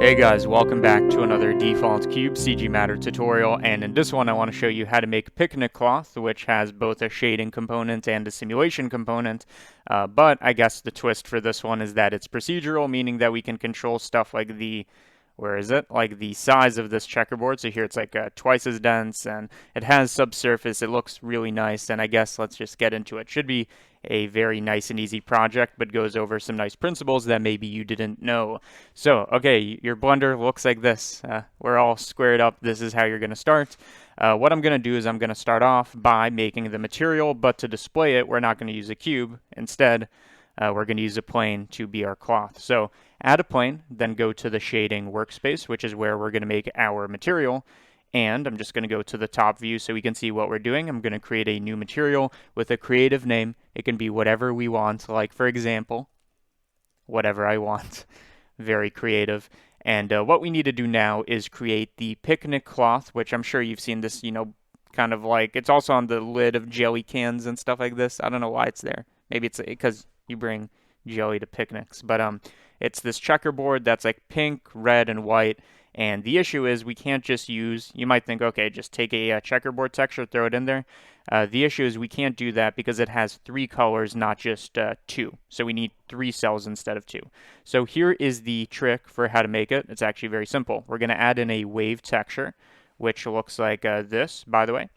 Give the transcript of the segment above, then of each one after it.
Hey guys, welcome back to another Default Cube CG Matter tutorial, and in this one I want to show you how to make picnic cloth, which has both a shading component and a simulation component, but I guess the twist for this one is that it's procedural, meaning that we can control stuff like like the size of this checkerboard. So here it's like twice as dense, and it has subsurface. It looks really nice, and I guess let's just get into it. Should be a very nice and easy project, but goes over some nice principles that maybe you didn't know. So, okay, your blender looks like this. We're all squared up. This is how you're going to start. What I'm going to do is I'm going to start off by making the material, but to display it, we're not going to use a cube. Instead, we're going to use a plane to be our cloth. So add a plane, then go to the shading workspace, which is where we're going to make our material. And I'm just going to go to the top view so we can see what we're doing. I'm going to create a new material with a creative name. It can be whatever we want, like for example, whatever I want. Very creative. And what we need to do now is create the picnic cloth, which I'm sure you've seen this, kind of like, it's also on the lid of jelly cans and stuff like this. I don't know why it's there. Maybe it's because you bring jelly to picnics. But it's this checkerboard that's like pink, red, and white. And the issue is we can't just use, you might think, okay, just take a checkerboard texture, throw it in there. The issue is we can't do that because it has 3 colors, not just 2. So we need 3 cells instead of 2. So here is the trick for how to make it. It's actually very simple. We're going to add in a wave texture, which looks like this, by the way.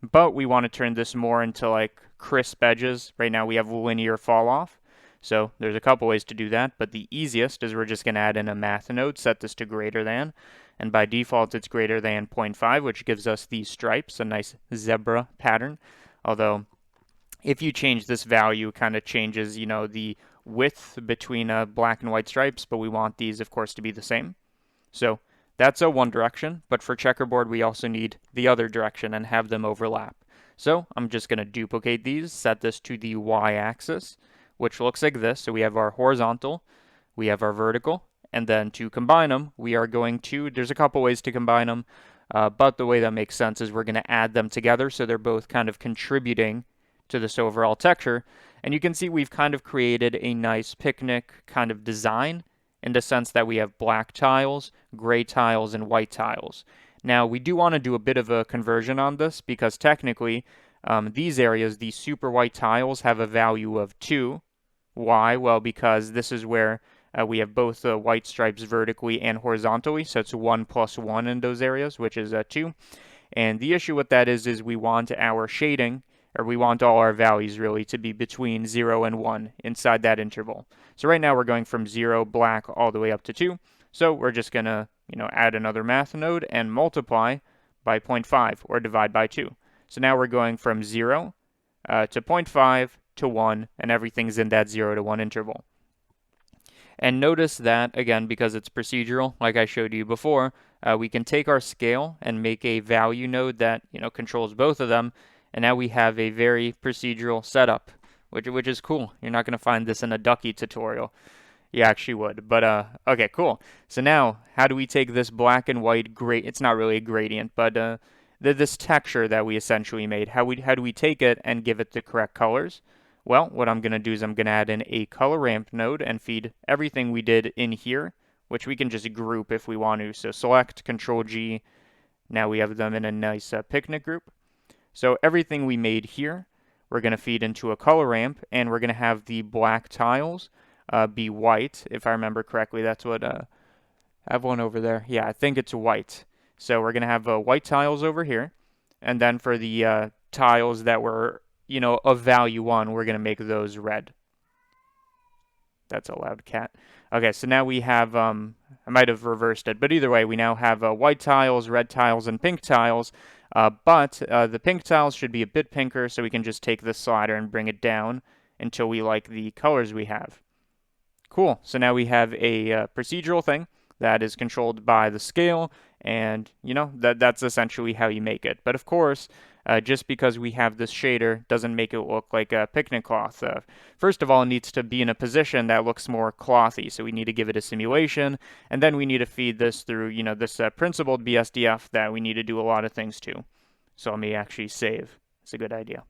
But we want to turn this more into like crisp edges. Right now we have linear fall off. So there's a couple ways to do that, but the easiest is we're just going to add in a math node, set this to greater than, and by default it's greater than 0.5, which gives us these stripes, a nice zebra pattern. Although if you change this value, it kind of changes, the width between black and white stripes, but we want these, of course, to be the same. So that's a one direction, but for checkerboard we also need the other direction and have them overlap. So I'm just going to duplicate these, set this to the y-axis, which looks like this. So we have our horizontal, we have our vertical, and then to combine them, we are going to, there's a couple ways to combine them, but the way that makes sense is we're going to add them together so they're both kind of contributing to this overall texture. And you can see we've kind of created a nice picnic kind of design in the sense that we have black tiles, gray tiles, and white tiles. Now, we do want to do a bit of a conversion on this because technically these areas, these super white tiles, have a value of 2. Why? Well, because this is where we have both white stripes vertically and horizontally, so it's 1 plus 1 in those areas, which is 2. And the issue with that is we want our shading, or we want all our values really to be between 0 and 1 inside that interval. So right now we're going from 0 black all the way up to 2. So we're just going to, add another math node and multiply by 0.5 or divide by 2. So now we're going from 0 to 0.5 to 1, and everything's in that 0 to 1 interval. And notice that, again, because it's procedural, like I showed you before, we can take our scale and make a value node that, controls both of them, and now we have a very procedural setup, which is cool. You're not going to find this in a Ducky tutorial. You actually would, but okay, cool. So now, how do we take this black and white it's not really a gradient, but this texture that we essentially made, how do we take it and give it the correct colors? Well, what I'm going to do is I'm going to add in a color ramp node and feed everything we did in here, which we can just group if we want to. So select, Control G. Now we have them in a nice picnic group. So everything we made here, we're going to feed into a color ramp, and we're going to have the black tiles be white. If I remember correctly, that's what I have one over there. Yeah, I think it's white. So we're going to have white tiles over here, and then for the tiles that were of value 1, we're going to make those red. That's a loud cat. Okay, so now we have, I might have reversed it, but either way, we now have white tiles, red tiles, and pink tiles, but the pink tiles should be a bit pinker, so we can just take this slider and bring it down until we like the colors we have. Cool, so now we have a procedural thing that is controlled by the scale, and that's essentially how you make it. But of course, just because we have this shader doesn't make it look like a picnic cloth. First of all, it needs to be in a position that looks more clothy, so we need to give it a simulation, and then we need to feed this through, this principled BSDF that we need to do a lot of things to. So let me actually save. It's a good idea.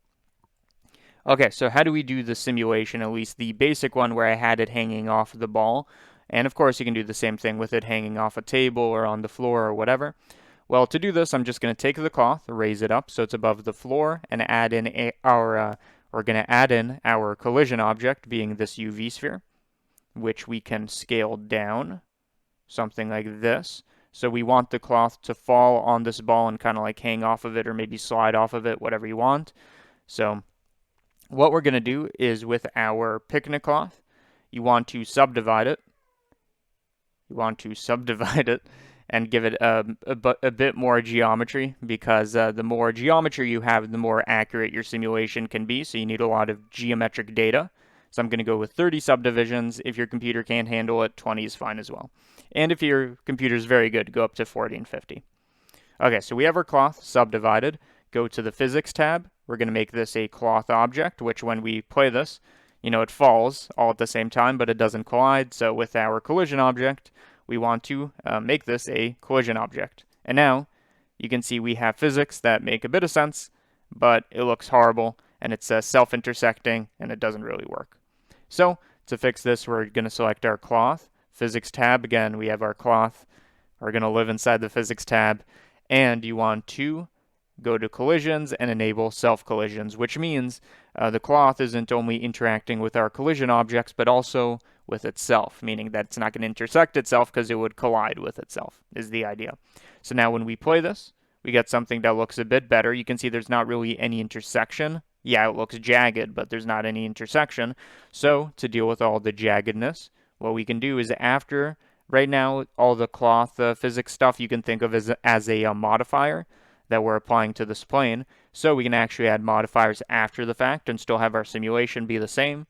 Okay, so how do we do the simulation, at least the basic one where I had it hanging off the ball? And of course, you can do the same thing with it hanging off a table or on the floor or whatever. Well, to do this, I'm just going to take the cloth, raise it up so it's above the floor, and add in we're going to add in our collision object, being this UV sphere, which we can scale down, something like this. So we want the cloth to fall on this ball and kind of like hang off of it or maybe slide off of it, whatever you want. So what we're going to do is with our picnic cloth, you want to subdivide it. And give it a bit more geometry, because the more geometry you have, the more accurate your simulation can be. So you need a lot of geometric data. So I'm going to go with 30 subdivisions. If your computer can't handle it, 20 is fine as well. And if your computer is very good, go up to 40 and 50. Okay, so we have our cloth subdivided. Go to the physics tab. We're going to make this a cloth object, which when we play this, it falls all at the same time, but it doesn't collide. So with our collision object, we want to make this a collision object. And now you can see we have physics that make a bit of sense, but it looks horrible, and it's self-intersecting, and it doesn't really work. So to fix this, we're going to select our cloth. Physics tab, again, we have our cloth. We're going to live inside the physics tab, and you want to go to collisions and enable self-collisions, which means the cloth isn't only interacting with our collision objects, but also with itself, meaning that it's not going to intersect itself because it would collide with itself, is the idea. So now when we play this, we get something that looks a bit better. You can see there's not really any intersection. Yeah, it looks jagged, but there's not any intersection. So to deal with all the jaggedness, what we can do is right now, all the cloth physics stuff you can think of as a modifier that we're applying to this plane. So we can actually add modifiers after the fact and still have our simulation be the same.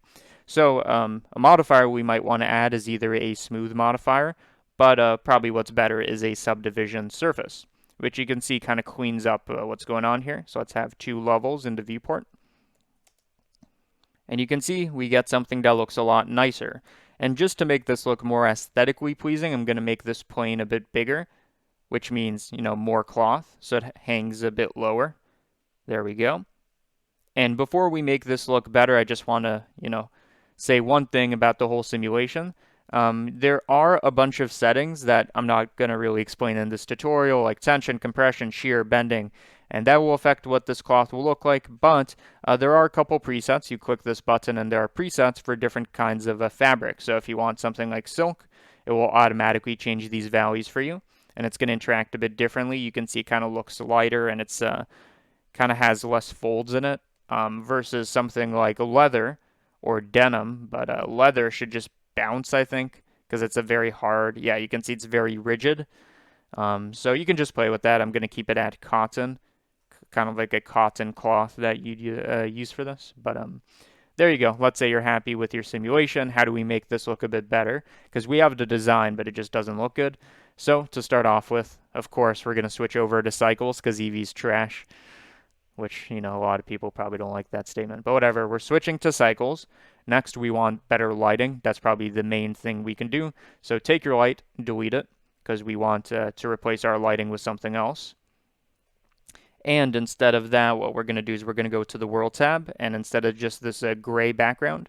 So a modifier we might want to add is either a smooth modifier, but probably what's better is a subdivision surface, which you can see kind of cleans up what's going on here. So let's have 2 levels in the viewport. And you can see we get something that looks a lot nicer. And just to make this look more aesthetically pleasing, I'm going to make this plane a bit bigger, which means, more cloth, so it hangs a bit lower. There we go. And before we make this look better, I just want to, say one thing about the whole simulation. There are a bunch of settings that I'm not going to really explain in this tutorial, like tension, compression, shear, bending, and that will affect what this cloth will look like, but there are a couple presets. You click this button and there are presets for different kinds of fabric. So if you want something like silk, it will automatically change these values for you, and it's going to interact a bit differently. You can see it kind of looks lighter, and it's kind of has less folds in it, versus something like leather or denim, but leather should just bounce, I think, because it's a very hard, yeah, you can see it's very rigid. So you can just play with that. I'm going to keep it at cotton, kind of like a cotton cloth that you'd use for this. But there you go. Let's say you're happy with your simulation. How do we make this look a bit better? Because we have the design, but it just doesn't look good. So to start off with, of course, we're going to switch over to cycles because EV's trash, which, a lot of people probably don't like that statement. But whatever, we're switching to cycles. Next, we want better lighting. That's probably the main thing we can do. So take your light, delete it, because we want to replace our lighting with something else. And instead of that, what we're going to do is we're going to go to the World tab, and instead of just this gray background,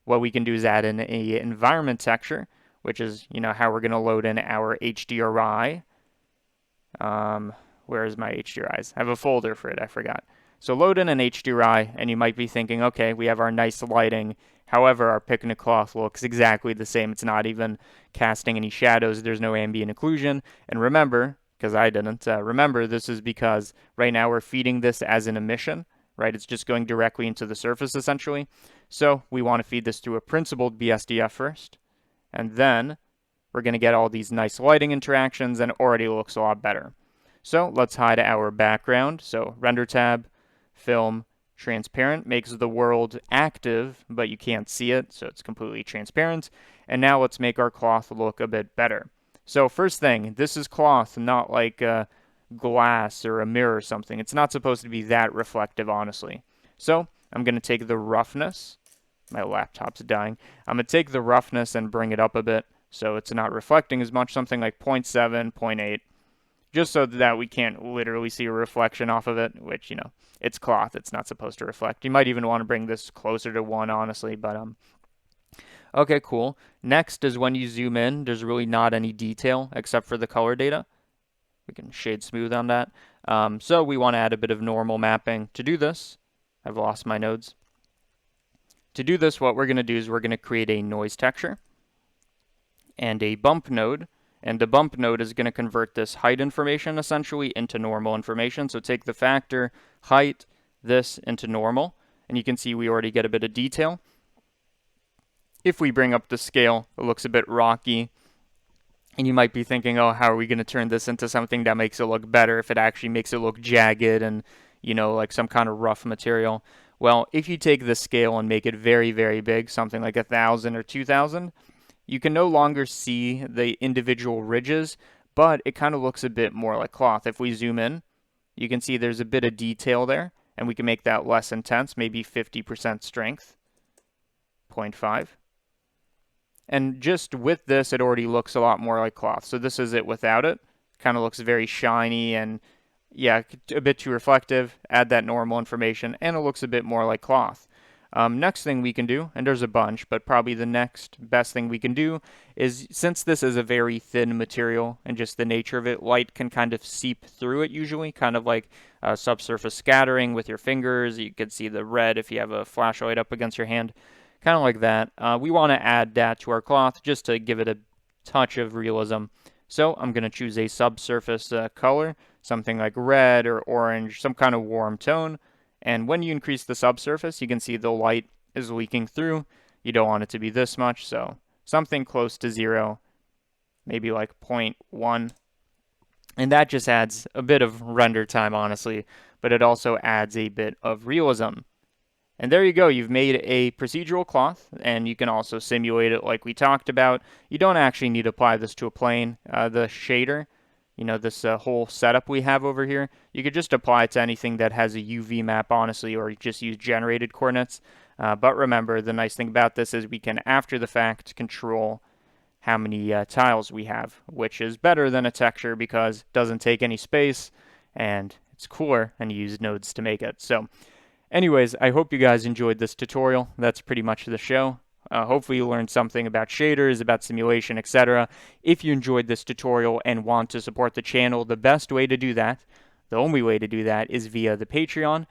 what we can do is add in a environment texture, which is, how we're going to load in our HDRI. Where is my HDRIs? I have a folder for it, I forgot. So load in an HDRI, and you might be thinking, okay, we have our nice lighting. However, our picnic cloth looks exactly the same. It's not even casting any shadows. There's no ambient occlusion. And remember, because I didn't, remember this is because right now we're feeding this as an emission, right? It's just going directly into the surface, essentially. So we want to feed this through a principled BSDF first. And then we're going to get all these nice lighting interactions, and it already looks a lot better. So let's hide our background. So render tab, film, transparent makes the world active, but you can't see it, so it's completely transparent. And now let's make our cloth look a bit better. So first thing, this is cloth, not like glass or a mirror or something. It's not supposed to be that reflective, honestly. So I'm going to take the roughness. My laptop's dying. I'm going to take the roughness and bring it up a bit so it's not reflecting as much, something like 0.7, 0.8. Just so that we can't literally see a reflection off of it, which, it's cloth. It's not supposed to reflect. You might even want to bring this closer to 1, honestly, but Okay, cool. Next is when you zoom in, there's really not any detail except for the color data. We can shade smooth on that. So we want to add a bit of normal mapping. To do this, I've lost my nodes. To do this, what we're going to do is we're going to create a noise texture and a bump node. And the bump node is going to convert this height information essentially into normal information. So take the factor, height, this into normal. And you can see we already get a bit of detail. If we bring up the scale, it looks a bit rocky. And you might be thinking, oh, how are we going to turn this into something that makes it look better if it actually makes it look jagged and, you know, like some kind of rough material? Well, if you take the scale and make it very, very big, something like 1,000 or 2,000, you can no longer see the individual ridges, but it kind of looks a bit more like cloth. If we zoom in, you can see there's a bit of detail there, and we can make that less intense, maybe 50% strength, 0.5. And just with this, it already looks a lot more like cloth. So this is it without it. Kind of looks very shiny and, yeah, a bit too reflective. Add that normal information, and it looks a bit more like cloth. Next thing we can do, and there's a bunch, but probably the next best thing we can do is, since this is a very thin material and just the nature of it, light can kind of seep through it usually, kind of like subsurface scattering with your fingers. You can see the red if you have a flashlight up against your hand. Kind of like that. We want to add that to our cloth just to give it a touch of realism. So I'm going to choose a subsurface color, something like red or orange, some kind of warm tone. And when you increase the subsurface, you can see the light is leaking through. You don't want it to be this much, so something close to 0, maybe like 0.1. And that just adds a bit of render time, honestly, but it also adds a bit of realism. And there you go, you've made a procedural cloth, and you can also simulate it like we talked about. You don't actually need to apply this to a plane. The shader, you know, this whole setup we have over here, you could just apply it to anything that has a UV map, honestly, or just use generated coordinates. But remember, the nice thing about this is we can, after the fact, control how many tiles we have, which is better than a texture because it doesn't take any space, and it's cooler, and you use nodes to make it. So anyways, I hope you guys enjoyed this tutorial. That's pretty much the show. Hopefully you learned something about shaders, about simulation, etc. If you enjoyed this tutorial and want to support the channel, the best way to do that, the only way to do that, is via the Patreon.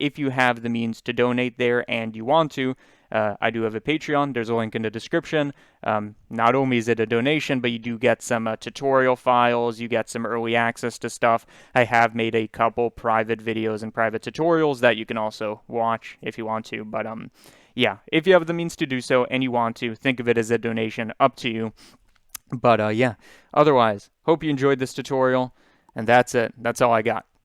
If you have the means to donate there and you want to, I do have a Patreon. There's a link in the description. Not only is it a donation, but you do get some tutorial files. You get some early access to stuff. I have made a couple private videos and private tutorials that you can also watch if you want to. But yeah, if you have the means to do so and you want to, think of it as a donation. Up to you. But yeah, otherwise, hope you enjoyed this tutorial. And that's it. That's all I got.